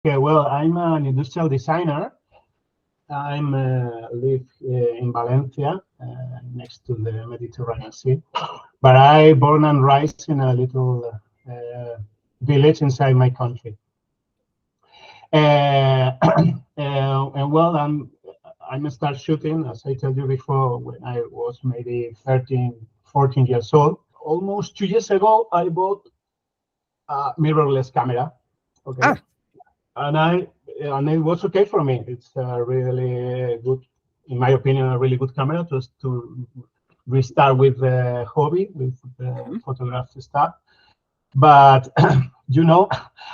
Okay, well, I'm an industrial designer. I'm live in Valencia, next to the Mediterranean Sea. But I born and raised in a little village inside my country. And well, I'm start shooting, as I told you before, when I was maybe 13, 14 years old. Almost 2 years ago, I bought a mirrorless camera. Okay, and it was okay for me. It's a really good, in my opinion, a really good camera to restart with the hobby, with the photography stuff. But you know,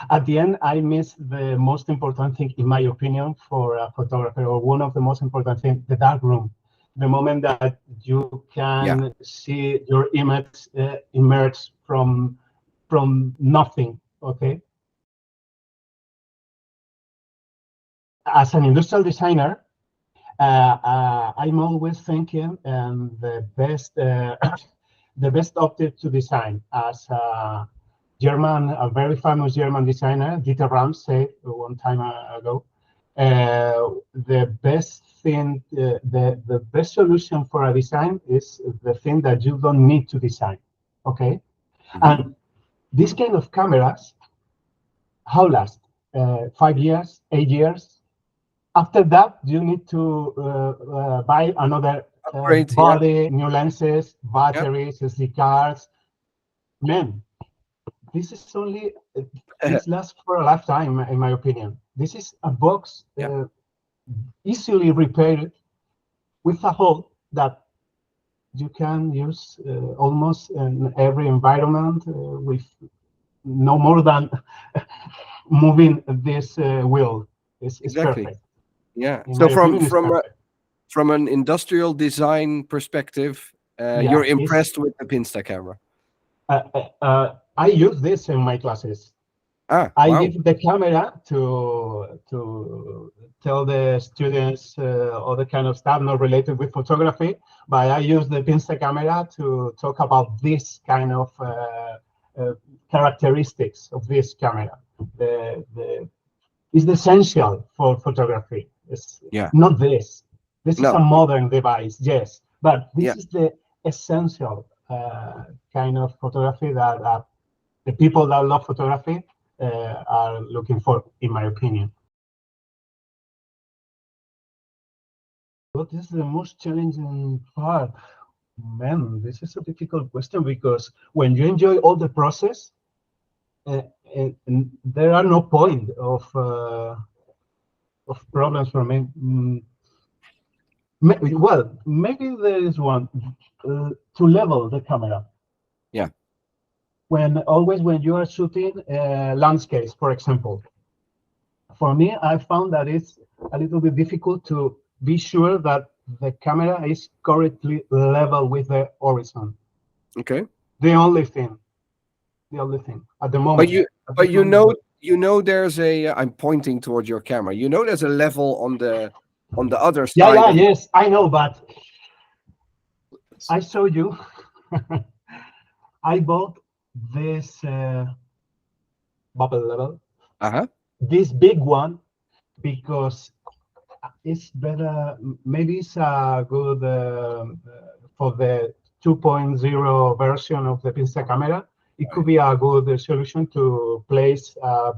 at the end, I miss the most important thing, in my opinion, for a photographer, or one of the most important things, the dark room. The moment that you can see your image emerge from nothing. Okay. As an industrial designer, I'm always thinking the best the best object to design. As a very famous German designer, Dieter Rams, said one time ago, the best thing, the best solution for a design is the thing that you don't need to design. Okay, and these kind of cameras, how last 5 years, 8 years. After that, you need to buy another body, new lenses, batteries, SD cards. Man, this is only, this lasts for a lifetime, in my opinion. This is a box easily repaired with a hole that you can use almost in every environment with no more than moving this wheel. It's perfect. Yeah. So from an industrial design perspective, you're impressed with the Pinsta camera. I use this in my classes. I give the camera to tell the students all the kind of stuff not related with photography, but I use the Pinsta camera to talk about this kind of characteristics of this camera. It's essential for photography. It's not this. This is a modern device, yes, but this is the essential kind of photography that the people that love photography are looking for, in my opinion. What is the most challenging part? Man, this is a difficult question, because when you enjoy all the process, and there are no point of problems for me. Well, maybe there is one, to level the camera. Yeah. When you are shooting landscapes, for example, for me, I found that it's a little bit difficult to be sure that the camera is correctly level with the horizon. Okay. The only thing at the moment. But you know, there's a. I'm pointing towards your camera. You know, there's a level on the other side. Yes, I know, but I show you. I bought this bubble level. This big one, because it's better. Maybe it's a good for the 2.0 version of the Pinsta camera. It could be a good solution to place a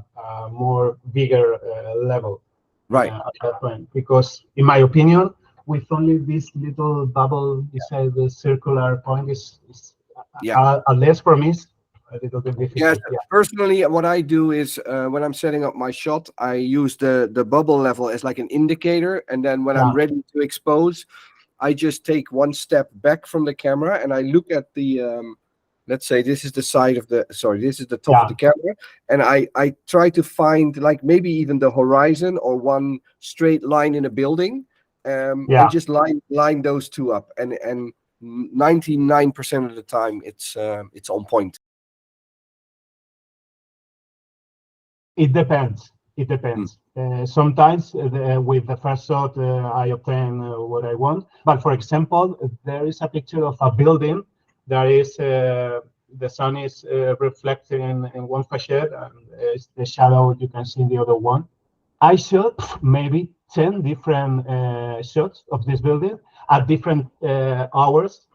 more bigger level. At that point, because in my opinion, with only this little bubble beside the circular point is unless for me, a little bit difficult. Personally, what I do is when I'm setting up my shot, I use the bubble level as like an indicator, and then when I'm ready to expose, I just take one step back from the camera and I look at the let's say this is the side of this is the top of the camera, and I try to find like maybe even the horizon or one straight line in a building, and just line those two up, and 99% of the time it's on point. It depends. Sometimes with the first shot I obtain what I want, but for example, there is a picture of a building. There is the sun is reflecting in one facade, and the shadow you can see in the other one. I shot maybe 10 different shots of this building at different hours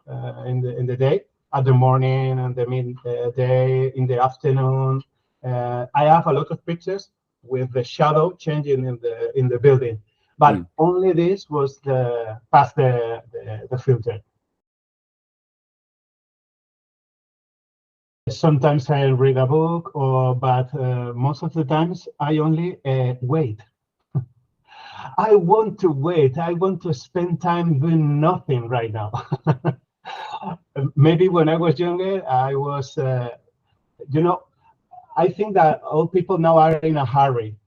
in the day, at the morning and the midday, in the afternoon. I have a lot of pictures with the shadow changing in the building, but only this was the past the filter. Sometimes I read a book, but most of the times I only wait. I want to wait. I want to spend time doing nothing right now. Maybe when I was younger, I was, I think that all people now are in a hurry.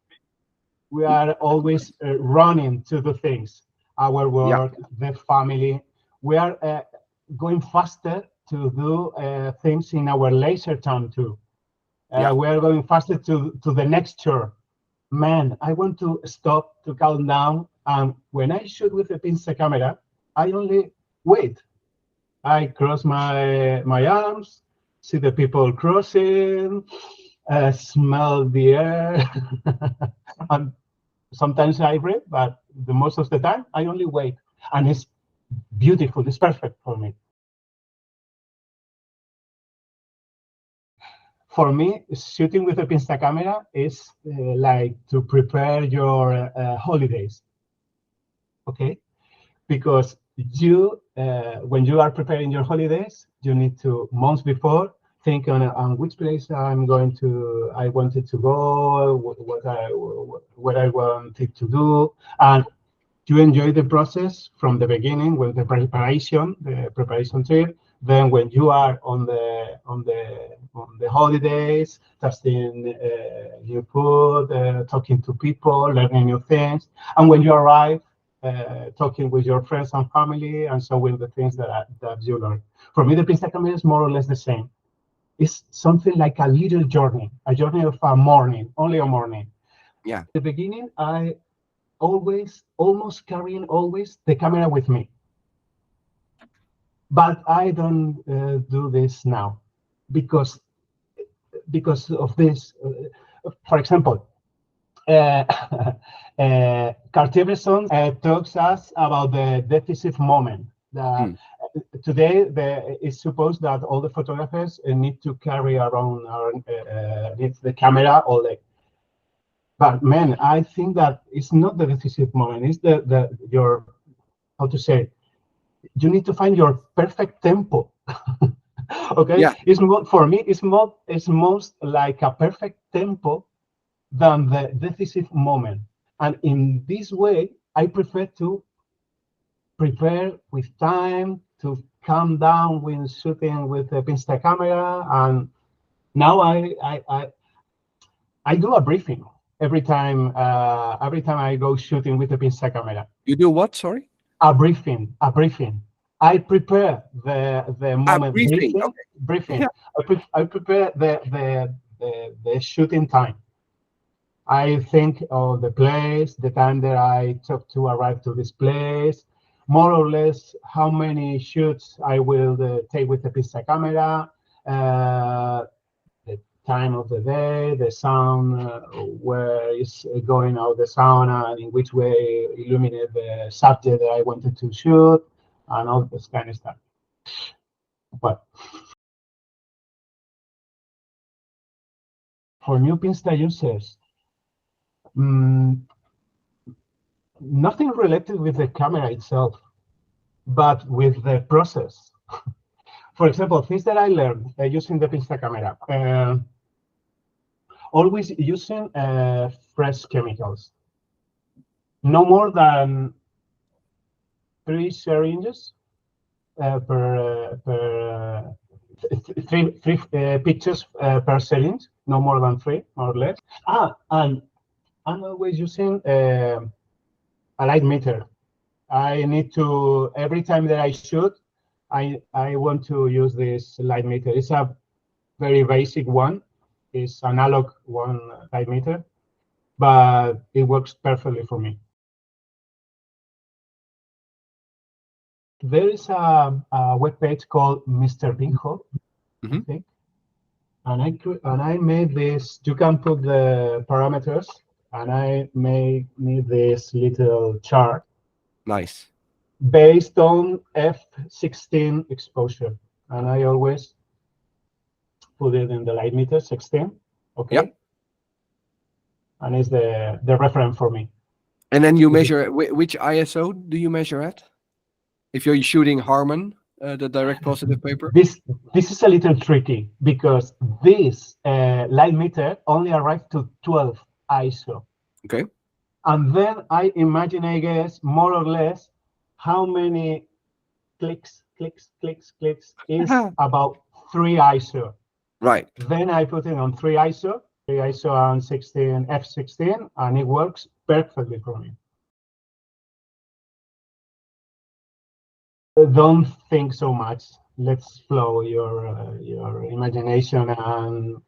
We are always running to do things, our work, the family. We are going faster to do things in our leisure time too. We are going faster to the next chore. Man, I want to stop to calm down. And when I shoot with the Pinsta camera, I only wait. I cross my arms, see the people crossing, smell the air. And sometimes I read, but the most of the time I only wait. And it's beautiful. It's perfect for me. For me, shooting with a Pinsta camera is like to prepare your holidays. Okay, because you, when you are preparing your holidays, you need to months before think on which place I wanted to go, what I wanted to do, and you enjoy the process from the beginning with the preparation trip. Then when you are on the holidays, testing new food, talking to people, learning new things, and when you arrive, talking with your friends and family, and showing the things that you learn. For me, the Pinsta camera is more or less the same. It's something like a little journey, a journey of a morning, only a morning. Yeah. At the beginning, I almost carrying always the camera with me. But I don't do this now because of this. For example, Cartier-Bresson talks us about the decisive moment. Today, it's supposed that all the photographers need to carry around the camera all day. But man, I think that it's not the decisive moment. It's your, how to say, you need to find your perfect tempo. Okay, it's more, for me, it's most like a perfect tempo than the decisive moment. And in this way, I prefer to prepare with time, to calm down when shooting with the Pinsta camera. And now I do a briefing every time I go shooting with the Pinsta camera. You do what? Sorry. A briefing. I prepare the moment. Briefing. Yeah. I prepare the shooting time. I think of the place, the time that I took to arrive to this place, more or less how many shoots I will take with the Pinsta camera, the time of the day, the sound, where is going out the sound, and in which way illuminate the subject that I wanted to shoot, and all this kind of stuff. But for new Pinsta users, nothing related with the camera itself, but with the process. For example, things that I learned using the Pinsta camera. Always using fresh chemicals. No more than 3 syringes per three pictures per syringe. No more than 3, more or less. And I'm always using a light meter. I need to, every time that I shoot, I want to use this light meter. It's a very basic one. It's analog one light meter, but it works perfectly for me. There is a web page called Mr. Pinhole, I think, and I made this. You can put the parameters and I made me this little chart Nice. based on f16 exposure, and I always put it in the light meter 16, okay? Yep. And it's the reference for me. And then you measure which ISO do you measure at? If you're shooting Harman, the direct positive paper. This is a little tricky because this light meter only arrived to 12 ISO. Okay. And then I imagine, I guess, more or less how many clicks is about 3 ISO. Right. Then I put it on 3 ISO on 16 f16, and it works perfectly for me. Don't think so much. Let's flow your imagination, and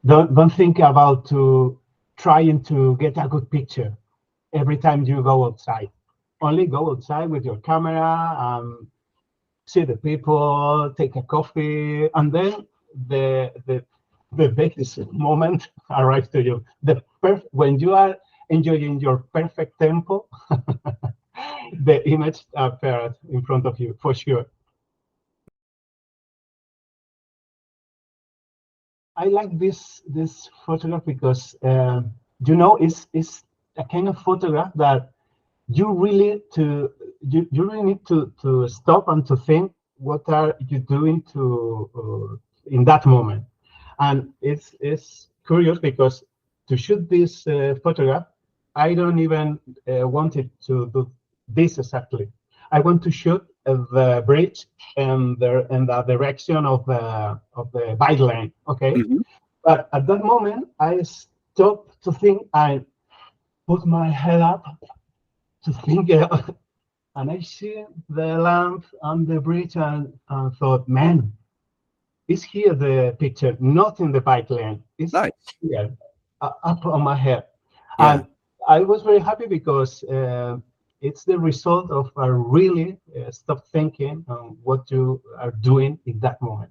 don't think about trying to get a good picture every time you go outside. Only go outside with your camera, see the people, take a coffee, and then the biggest moment arrives to you. When you are enjoying your perfect tempo, the image appears in front of you for sure. I like this photograph because it's a kind of photograph that you really need to stop and to think what are you doing in that moment. And it's curious because to shoot this photograph, I don't even want it to do this exactly. I want to shoot the bridge and the direction of the bike lane. Okay, but at that moment I stopped to think. I put my head up to think, and I see the lamp on the bridge, and thought, man, it's here the picture, not in the bike lane. It's nice. Here, up on my head. Yeah. And I was very happy because it's the result of really stop thinking on what you are doing in that moment.